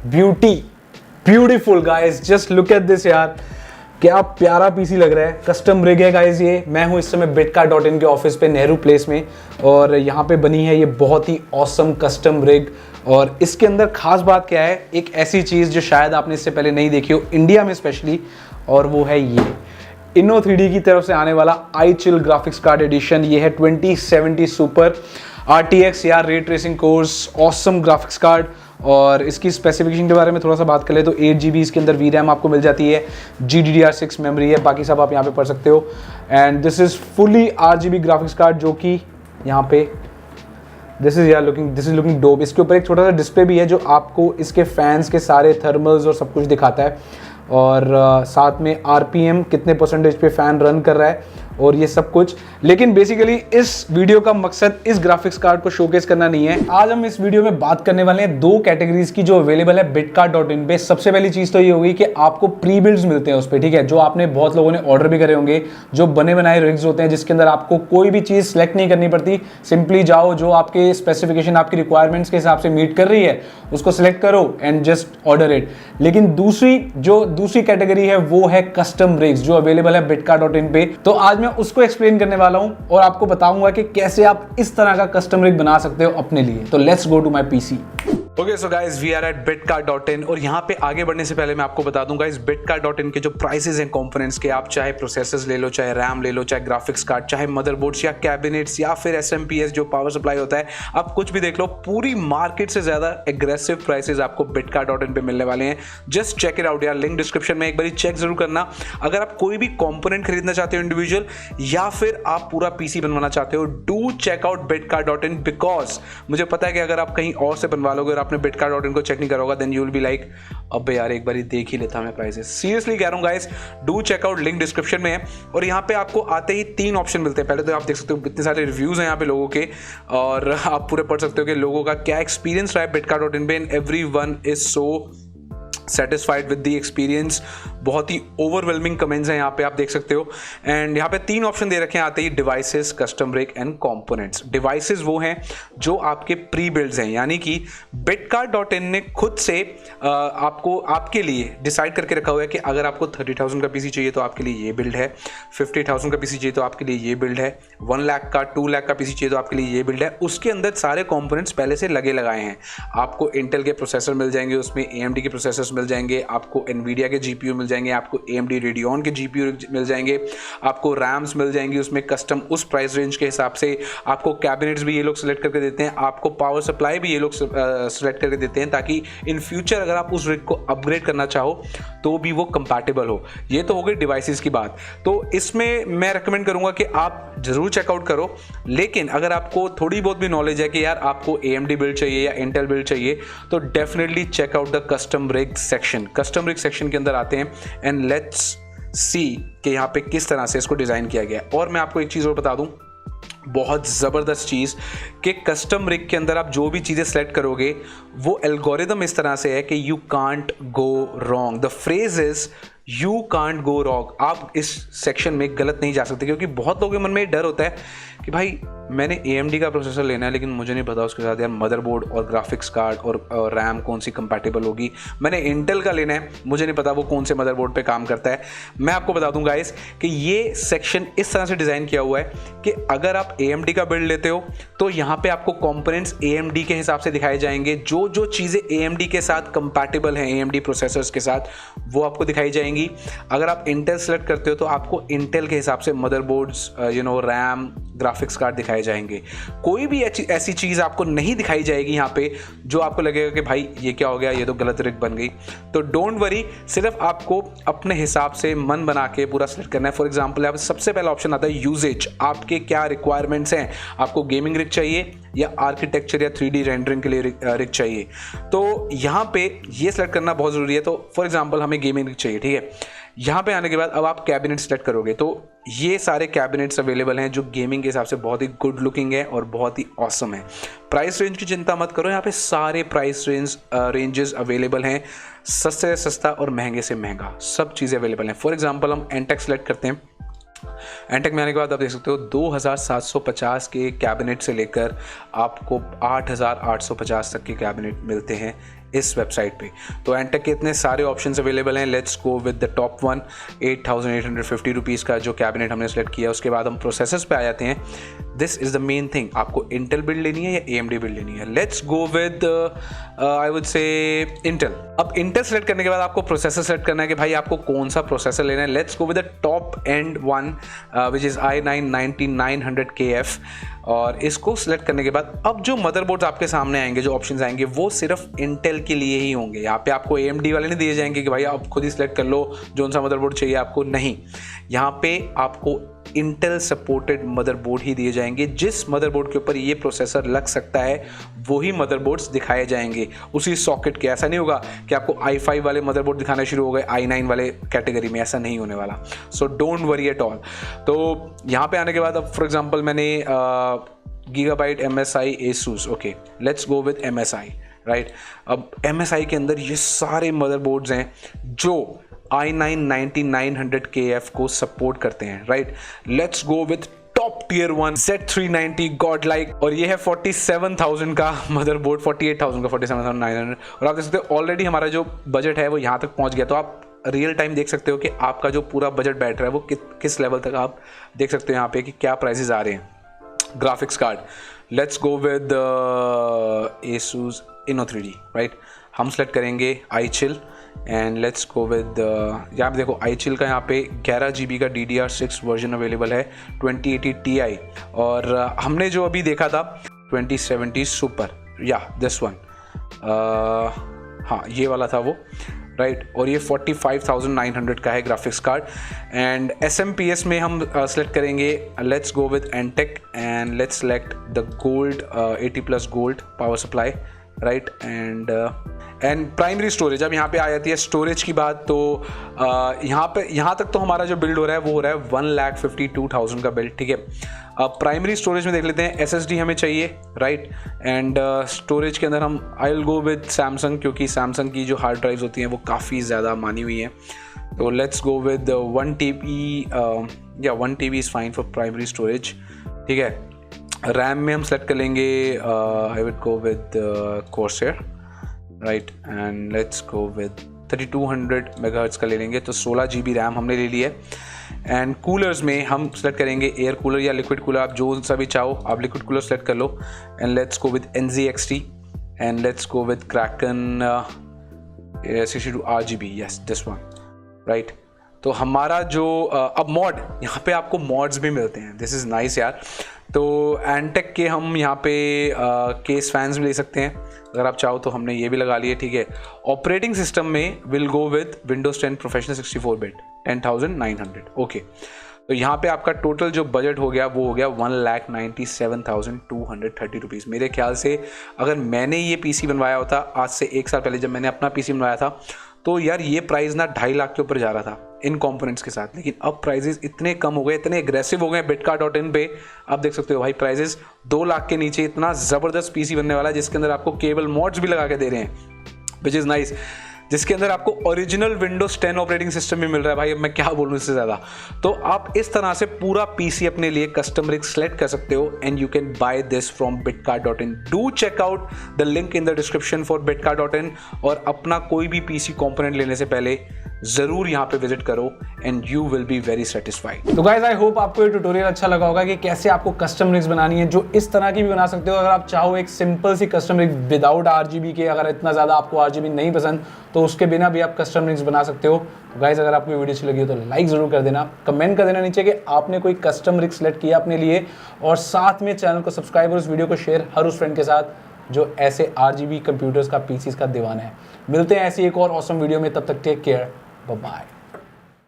Beautiful guys, just look at this यार, क्या प्यारा पीसी लग रहा है। कस्टम रिग है गाइस ये। मैं हूं इस समय bitcar.in के ऑफिस पे नेहरू प्लेस में, और यहाँ पे बनी है ये बहुत ही ऑसम कस्टम रिग। और इसके अंदर खास बात क्या है, एक ऐसी चीज़ जो शायद आपने इससे पहले नहीं देखी हो इंडिया में स्पेशली, और वो है ये Inno3D की तरफ से आने वाला iChill ग्राफिक्स कार्ड एडिशन। ये है 2070 सुपर RTX या ray tracing course awesome graphics card. और इसकी स्पेसिफिकेशन के बारे में थोड़ा सा बात कर ले तो 8 GB इसके अंदर VRAM आपको मिल जाती है, GDDR6 मेमोरी है, बाकी सब आप यहाँ पे पढ़ सकते हो। And this is fully RGB graphics card, जो कि यहाँ पे दिस इज लुकिंग डोप। इसके ऊपर एक छोटा सा डिस्प्ले भी है जो आपको इसके फैंस के सारे थर्मल्स और सब कुछ दिखाता है, और साथ में RPM कितने परसेंटेज पे फैन रन कर रहा है और ये सब कुछ। लेकिन बेसिकली इस वीडियो का मकसद इस ग्राफिक्स कार्ड को शोकेस करना नहीं है। आज हम इस वीडियो में बात करने वाले हैं दो कैटेगरीज की जो अवेलेबल है bitcar.in पे। सबसे पहली चीज तो ये होगी कि आपको प्री बिल्ड्स मिलते हैं उस पर, ठीक है, जो आपने बहुत लोगों ने ऑर्डर भी करे होंगे, जो बने बनाए रिग्स होते हैं जिसके अंदर आपको कोई भी चीज सेलेक्ट नहीं करनी पड़ती। सिंपली जाओ, जो आपके स्पेसिफिकेशन आपकी रिक्वायरमेंट्स के हिसाब से मीट कर रही है उसको सिलेक्ट करो एंड जस्ट ऑर्डर इट। लेकिन दूसरी कैटेगरी है वो है कस्टम रिग्स जो अवेलेबल है bitcar.in पे। तो आज मैं उसको एक्सप्लेन करने वाला हूं और आपको बताऊंगा कि कैसे आप इस तरह का कस्टम रिग बना सकते हो अपने लिए। तो let's go to my PC. Okay so guys, we are at bitcar.in, और यहाँ पे आगे बढ़ने से पहले मैं आपको बता दूंगा इस bitcar.in के जो प्राइसेस हैं कंपोनेंट्स के, आप चाहे प्रोसेसर्स ले लो, चाहे रैम ले लो, चाहे ग्राफिक्स कार्ड, चाहे मदरबोर्ड्स या कैबिनेट्स या फिर SMPS जो पावर सप्लाई होता है, आप कुछ भी देख लो, पूरी मार्केट से ज्यादा एग्रेसिव प्राइसेस आपको bitcar.in पे मिलने वाले हैं। जस्ट चेक इट आउट यार, लिंक डिस्क्रिप्शन में एक बार चेक जरूर करना। अगर आप कोई भी कॉम्पोनेंट खरीदना चाहते हो इंडिविजुअल, या फिर आप पूरा पीसी बनवाना चाहते हो, do check out bitcar.in, because मुझे पता है कि अगर आप कहीं और से बनवा लोगे और आपने bitcar.in को चेक नहीं करोगा, then you will be like अबे यार एक बार देख ही लेता मैं प्राइसेस। सीरियसली कह रहा हूं guys, do check out, link description में है। और यहाँ पे आपको आते ही 3 ऑप्शन मिलते हैं। पहले तो आप देख सकते हो इतने सारे रिव्यूज हैं यहाँ पे लोगों के, और आप पूरे पढ़ सकते हो कि लोगों का क्या एक्सपीरियंस रहा है bitcar.in पे, and everyone is so satisfied with the experience. बहुत ही ओवरवेलमिंग कमेंट्स हैं यहाँ पे, आप देख सकते हो। एंड यहाँ पे 3 ऑप्शन दे रखे हैं आते ही, devices, custom rig and components. Devices वो हैं जो आपके प्री बिल्ड्स हैं, यानी कि bitcar.in ने खुद से आपके लिए डिसाइड करके रखा हुआ है कि अगर आपको 30,000 का पीसी चाहिए तो आपके लिए ये बिल्ड है, 50,000 का पीसी चाहिए तो आपके लिए ये बिल्ड है, 1 लाख का 2 लाख का पीसी चाहिए तो आपके लिए ये बिल्ड है। उसके अंदर सारे कंपोनेंट्स पहले से लगे लगाए हैं। आपको इंटेल के प्रोसेसर मिल जाएंगे, उसमें AMD के प्रोसेसर्स मिल जाएंगे, आपको NVIDIA के GPU मिल जाएंगे, आपको AMD Radeon के GPU मिल जाएंगे, आपको रैम्स मिल जाएंगी उसमें कस्टम उस प्राइस रेंज के हिसाब से, आपको कैबिनेट्स भी ये लोग सेलेक्ट करके देते हैं, आपको पावर सप्लाई भी ये लोग सेलेक्ट करके देते हैं, ताकि इन फ्यूचर अगर आप उस रिग को अपग्रेड करना चाहो तो भी वो कंपैटिबल हो। ये तो हो गई डिवाइसेस की बात। तो इसमें मैं रेकमेंड करूंगा कि आप जरूर चेकआउट करो। लेकिन अगर आपको थोड़ी बहुत भी नॉलेज है कि यार आपको AMD बिल्ड चाहिए या इंटेल बिल्ड चाहिए, तो definitely check out the custom rig section. Custom rig section के अंदर आते हैं एंड लेट्स सी कि यहाँ पे किस तरह से इसको डिज़ाइन किया गया है। और मैं आपको एक चीज़ और बता दूँ, बहुत ज़बरदस्त चीज़, कि कस्टम रिग के अंदर आप जो भी चीज़ें सेलेक्ट करोगे वो एल्गोरिदम इस तरह से है कि you can't go wrong. The phrase is you can't go wrong. आप इस सेक्शन में गलत नहीं जा सकते, क्योंकि बहुत लोगों के मन में डर होता है कि भाई मैंने AMD का प्रोसेसर लेना है लेकिन मुझे नहीं पता उसके साथ यार मदरबोर्ड और ग्राफिक्स कार्ड और रैम कौन सी कंपैटिबल होगी। मैंने इंटेल का लेना है, मुझे नहीं पता वो कौन से मदरबोर्ड पे काम करता है। मैं आपको बता दूं गाइस कि ये सेक्शन इस तरह से डिज़ाइन किया हुआ है कि अगर आप AMD का बिल्ड लेते हो तो यहाँ पे आपको कंपोनेंट्स AMD के हिसाब से दिखाए जाएंगे। जो चीज़ें AMD के साथ कंपैटिबल हैं, AMD प्रोसेसर्स के साथ, वो आपको दिखाई जाएंगी। अगर आप इंटेल सेलेक्ट करते हो तो आपको इंटेल के हिसाब से मदरबोर्ड्स, रैम, ग्राफिक्स कार्ड दिखाए जाएंगे। कोई भी ऐसी चीज़ आपको नहीं दिखाई जाएगी यहाँ पे जो आपको लगेगा कि भाई ये क्या हो गया, ये तो गलत रिग बन गई। तो डोंट वरी, सिर्फ आपको अपने हिसाब से मन बना के पूरा सेलेक्ट करना है। फॉर एग्जांपल यहाँ पे सबसे पहला ऑप्शन आता है यूजेज। आपके क्या रिक्वायरमेंट्स हैं, आपको गेमिंग रिग चाहिए या आर्किटेक्चर या 3D रेंडरिंग के लिए रिग चाहिए, तो यहाँ पे ये सेलेक्ट करना बहुत ज़रूरी है। तो फॉर एग्जांपल हमें गेमिंग रिग चाहिए, ठीक है। यहाँ पे आने के बाद अब आप कैबिनेट सेलेक्ट करोगे तो ये सारे कैबिनेट्स अवेलेबल हैं जो गेमिंग के हिसाब से बहुत ही गुड लुकिंग है और बहुत ही ऑसम है। प्राइस रेंज की चिंता मत करो, यहाँ पे सारे प्राइस रेंजेस अवेलेबल हैं, सस्ते से सस्ता और महंगे से महंगा, सब चीज़ें अवेलेबल हैं। फॉर एग्जांपल हम एनटेक सेलेक्ट करते हैं। एनटेक में आने के बाद आप देख सकते हो 2750 के कैबिनेट से लेकर आपको 8850 तक के कैबिनेट मिलते हैं इस वेबसाइट पे। तो एंटेक के इतने सारे ऑप्शंस अवेलेबल हैं। Let's go with the top one, 8850 rupees का जो कैबिनेट हमने सेलेक्ट किया। उसके बाद हम प्रोसेसर्स पे आ जाते हैं। This is the main thing, आपको इंटेल बिल्ड लेनी है या AMD बिल्ड लेनी है। Let's go with I would say Intel. अब इंटेल सेलेक्ट करने के बाद आपको प्रोसेसर सेलेक्ट करना है कि भाई आपको कौन सा प्रोसेसर लेना है। Let's go with the top and one which is i9-9900KF। और इसको सिलेक्ट करने के बाद अब जो मदरबोर्ड्स आपके सामने आएंगे, जो ऑप्शंस आएंगे, वो सिर्फ इंटेल के लिए ही होंगे। यहाँ पे आपको AMD वाले नहीं दिए जाएंगे कि भाई आप खुद ही सिलेक्ट कर लो जो सा मदरबोर्ड चाहिए आपको, नहीं। यहाँ पे आपको इंटेल सपोर्टेड मदरबोर्ड ही दिए जाएंगे। जिस मदरबोर्ड के ऊपर ये प्रोसेसर लग सकता है वही मदरबोर्ड्स दिखाए जाएंगे उसी सॉकेट के। ऐसा नहीं होगा कि आपको i5 वाले मदरबोर्ड दिखाना शुरू हो गए i9 वाले कैटेगरी में, ऐसा नहीं होने वाला। So don't worry at all. तो यहाँ पे आने के बाद अब फॉर एग्जांपल मैंने gigabyte MSI Asus, okay, let's go with MSI, right. अब MSI के अंदर ये सारे मदरबोर्ड्स हैं जो i9-9900KF को सपोर्ट करते हैं, right. Let's go with top tier 1 Z390 Godlike, और ये है 47,000 का मदरबोर्ड, 48,000 का, 47,900। और आप देख सकते हो ऑलरेडी हमारा जो बजट है वो यहाँ तक पहुँच गया। तो आप रियल टाइम देख सकते हो कि आपका जो पूरा बजट बैठ रहा है वो किस लेवल तक आप देख सकते हो यहाँ पे कि क्या प्राइसेस आ रहे हैं। Graphics card, let's go with Asus Inno3D, right. हम सेलेक्ट करेंगे iChill and let's go with यहाँ पे देखो iChill का यहाँ पे 11 GB का DDR6 वर्जन अवेलेबल है, 2080 Ti। और हमने जो अभी देखा था 2070 सुपर, या दिस वन, हाँ ये वाला था वो, राइट। और ये 45,900 का है ग्राफिक्स कार्ड। एंड SMPS में हम सेलेक्ट करेंगे, let's go with intake and let's select the gold 80+ gold power supply, right. And primary storage, अब यहाँ पे आ जाती है स्टोरेज की बात। तो यहाँ तक तो हमारा जो बिल्ड हो रहा है वो हो रहा है 1,52,000 का बिल्ड, ठीक है। अब प्राइमरी स्टोरेज में देख लेते हैं, SSD हमें चाहिए, राइट। एंड स्टोरेज के अंदर हम I will go with Samsung, क्योंकि सैमसंग की जो हार्ड ड्राइव्स होती हैं वो काफ़ी ज़्यादा मानी हुई हैं। तो लेट्स गो विद 1 TB, या 1 TB is fine for primary storage, ठीक है। रैम में हम सेलेक्ट कर लेंगे, I will go with Corsair, right. And let's go with 3200 megahertz का ले लेंगे, तो 16 GB रैम हमने ले लिया है। एंड कूलर्स में हम सेलेक्ट करेंगे एयर कूलर या लिक्विड कूलर, आप जो सा भी चाहो आप लिक्विड कूलर सेलेक्ट कर लो। And let's go with NZXT and let's go with Kraken 62 RGB, yes this one, right. तो हमारा जो अब मॉड, यहाँ पे आपको मॉड्स भी मिलते हैं, दिस इज़ नाइस यार। तो एंटेक के हम यहाँ पे केस फैंस भी ले सकते हैं अगर आप चाहो तो, हमने ये भी लगा लिए, ठीक है। ऑपरेटिंग सिस्टम में will go with Windows 10 professional 64 bit 10,900, okay. तो यहाँ पे आपका टोटल जो बजट हो गया वो हो गया 1,97,230 रुपीज़। मेरे ख्याल से अगर मैंने ये PC बनवाया होता आज से 1 साल पहले, जब मैंने अपना PC बनवाया था, तो यार ये प्राइस ना 2.5 लाख के ऊपर जा रहा था इन कंपोनेंट्स के साथ। लेकिन अब प्राइजेस इतने कम हो गए, इतने एग्रेसिव हो गए bitcar.in पे, आप देख सकते हो भाई प्राइजेस 2 लाख के नीचे इतना ज़बरदस्त PC बनने वाला है, जिसके अंदर आपको केबल मॉड्स भी लगा के दे रहे हैं, विच इज़ नाइस, जिसके अंदर आपको ओरिजिनल Windows 10 ऑपरेटिंग सिस्टम भी मिल रहा है। भाई अब मैं क्या बोलूँ इससे ज़्यादा। तो आप इस तरह से पूरा PC अपने लिए कस्टम रिग सेलेक्ट कर सकते हो and you can buy this from bitcar.in। Do check out the link in the description for bitcar.in, और अपना कोई भी PC कंपोनेंट लेने से पहले जरूर यहाँ पे विजिट करो and you will be very satisfied. तो गाइस आई होप आपको ये ट्यूटोरियल अच्छा लगा होगा कि कैसे आपको कस्टम रिग्स बनानी है, जो इस तरह की भी बना सकते हो। अगर आप चाहो एक सिंपल सी कस्टम रिग विदाउट RGB के, अगर इतना ज़्यादा आपको RGB नहीं पसंद तो उसके बिना भी आप कस्टम रिग्स बना सकते हो। तो गाइस अगर आपको वीडियो अच्छी लगी हो तो लाइक ज़रूर कर देना, कमेंट कर देना नीचे कि आपने कोई कस्टम रिग सेलेक्ट किया अपने लिए, और साथ में चैनल को सब्सक्राइब और इस वीडियो को शेयर हर उस फ्रेंड के साथ जो ऐसे RGB कंप्यूटर्स का PCs का दीवाना है। मिलते हैं ऐसी एक और ऑसम वीडियो में, तब तक टेक केयर, बाय बाय।